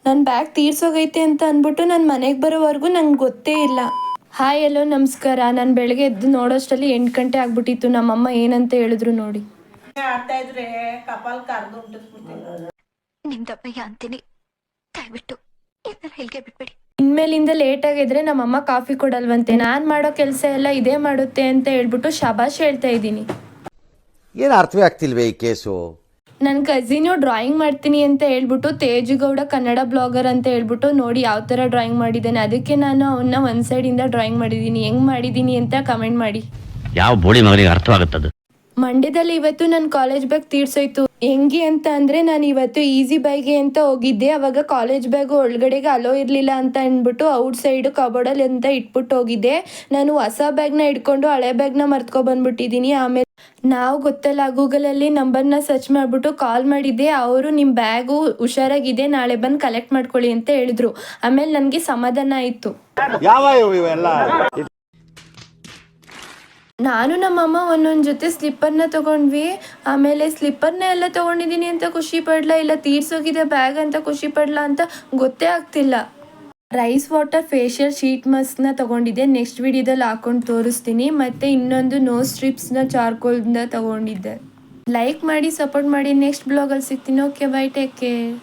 ನನ್ನ ಬ್ಯಾಗ್ ತೀರ್ಸೋಗೈತೆ ಅಂತ ಅಂದ್ಬಿಟ್ಟು ನನ್ನ ಮನೆಗೆ ಬರೋವರೆಗೂ ನಂಗೆ ಗೊತ್ತೇ ಇಲ್ಲ. ಹಾಯ್ ಎಲ್ಲೋ ನಮಸ್ಕಾರ. ನಾನು ಬೆಳಗ್ಗೆ ಎದ್ದು ನೋಡೋಷ್ಟರಲ್ಲಿ 8 ಗಂಟೆ ಆಗ್ಬಿಟ್ಟಿತ್ತು. ನಮ್ಮಮ್ಮ ಏನಂತ ಹೇಳಿದ್ರು ನೋಡಿ. ಆಡ್ತಾ ಇದ್ರೆ ಕಪಾಲ್ ಕರ್ದು ನಿಮ್ದಪ್ಪಯ್ಯ ಅಂತೀನಿ, ದಯವಿಟ್ಟು ಇದನ್ನ ಹೇಳಿಕೆ ಬಿಟ್ಬಿಡಿ. ಇನ್ಮೇಲಿಂದ ಲೇಟ್ ಆಗಿದ್ರೆ ನಮ್ಮಮ್ಮ ಕಾಫಿ ಕೊಡಲ್ವಂತೆ. ನಾನು ಮಾಡೋ ಕೆಲಸ ಎಲ್ಲ ಇದೇ ಮಾಡುತ್ತೆ ಅಂತ ಹೇಳ್ಬಿಟ್ಟು ಶಬಾಷ್ ಹೇಳ್ತಾ ಇದ್ದೀನಿ. ಏನು ಅರ್ಥವೇ ಆಗ್ತಿಲ್ವೇ ಈ ಕೇಸು? ನನ್ನ ಕಸಿನು ಡ್ರಾಯಿಂಗ್ ಮಾಡ್ತೀನಿ ಅಂತ ಹೇಳ್ಬಿಟ್ಟು ತೇಜುಗೌಡ ಕನ್ನಡ ಬ್ಲಾಗರ್ ಅಂತ ಹೇಳ್ಬಿಟ್ಟು ನೋಡಿ ಯಾವ ಥರ ಡ್ರಾಯಿಂಗ್ ಮಾಡಿದ್ದಾನೆ. ಅದಕ್ಕೆ ನಾನು ಅವನ್ನ ಒಂದು ಸೈಡಿಂದ ಡ್ರಾಯಿಂಗ್ ಮಾಡಿದ್ದೀನಿ. ಹೆಂಗೆ ಮಾಡಿದ್ದೀನಿ ಅಂತ ಕಮೆಂಟ್ ಮಾಡಿ. ಯಾವ ಬೋಳಿ ಮಗನಿಗೆ ಅರ್ಥವಾಗುತ್ತದೆ? ಮಂಡ್ಯದಲ್ಲಿ ಇವತ್ತು ನನ್ನ ಕಾಲೇಜ್ ಬ್ಯಾಗ್ ತೀರ್ಸೋಯ್ತು. ಹೆಂಗೆ ಅಂತ ಅಂದರೆ ನಾನು ಇವತ್ತು ಈಸಿ ಬೈಗೆ ಅಂತ ಹೋಗಿದ್ದೆ. ಅವಾಗ ಕಾಲೇಜ್ ಬ್ಯಾಗು ಒಳಗಡೆಗೆ ಅಲೋ ಇರಲಿಲ್ಲ ಅಂತ ಅಂದ್ಬಿಟ್ಟು ಔಟ್ ಸೈಡು ಕಬೋರ್ಡಲ್ಲಿ ಅಂತ ಇಟ್ಬಿಟ್ಟು ಹೋಗಿದ್ದೆ. ನಾನು ಹೊಸ ಬ್ಯಾಗ್ನ ಇಟ್ಕೊಂಡು ಹಳೆ ಬ್ಯಾಗ್ನ ಮರ್ತ್ಕೊಬಂದ್ಬಿಟ್ಟಿದ್ದೀನಿ. ಆಮೇಲೆ ನಾವು ಗೊತ್ತಲ್ಲ ಗೂಗಲಲ್ಲಿ ನಂಬರ್ನ ಸರ್ಚ್ ಮಾಡಿಬಿಟ್ಟು ಕಾಲ್ ಮಾಡಿದ್ದೆ. ಅವರು ನಿಮ್ಮ ಬ್ಯಾಗು ಹುಷಾರಾಗಿದೆ, ನಾಳೆ ಬಂದು ಕಲೆಕ್ಟ್ ಮಾಡ್ಕೊಳ್ಳಿ ಅಂತ ಹೇಳಿದ್ರು. ಆಮೇಲೆ ನನಗೆ ಸಮಾಧಾನ ಆಯಿತು. ನಾನು ನಮ್ಮಮ್ಮ ಒಂದೊಂದು ಜೊತೆ ಸ್ಲಿಪ್ಪರ್ನ ತೊಗೊಂಡ್ವಿ. ಆಮೇಲೆ ಸ್ಲಿಪ್ಪರ್ನ ಎಲ್ಲ ತೊಗೊಂಡಿದ್ದೀನಿ ಅಂತ ಖುಷಿ ಪಡ್ಲಾ ಇಲ್ಲ ತೀರ್ಸೋಗಿದೆ ಬ್ಯಾಗ್ ಅಂತ ಖುಷಿ ಪಡ್ಲಾ ಅಂತ ಗೊತ್ತೇ ಆಗ್ತಿಲ್ಲ. ರೈಸ್ ವಾಟರ್ ಫೇಶಿಯಲ್ ಶೀಟ್ ಮಾಸ್ಕ್ನ ತೊಗೊಂಡಿದ್ದೆ. ನೆಕ್ಸ್ಟ್ ವಿಡಿಯೋದಲ್ಲಿ ಹಾಕೊಂಡು ತೋರಿಸ್ತೀನಿ. ಮತ್ತು ಇನ್ನೊಂದು ನೋಸ್ ಸ್ಟ್ರಿಪ್ಸ್ನ ಚಾರ್ಕೋಲ್ನ ತೊಗೊಂಡಿದ್ದೆ. ಲೈಕ್ ಮಾಡಿ, ಸಪೋರ್ಟ್ ಮಾಡಿ. ನೆಕ್ಸ್ಟ್ ಬ್ಲಾಗಲ್ಲಿ ಸಿಗ್ತೀನಿ. Okay, by, take care.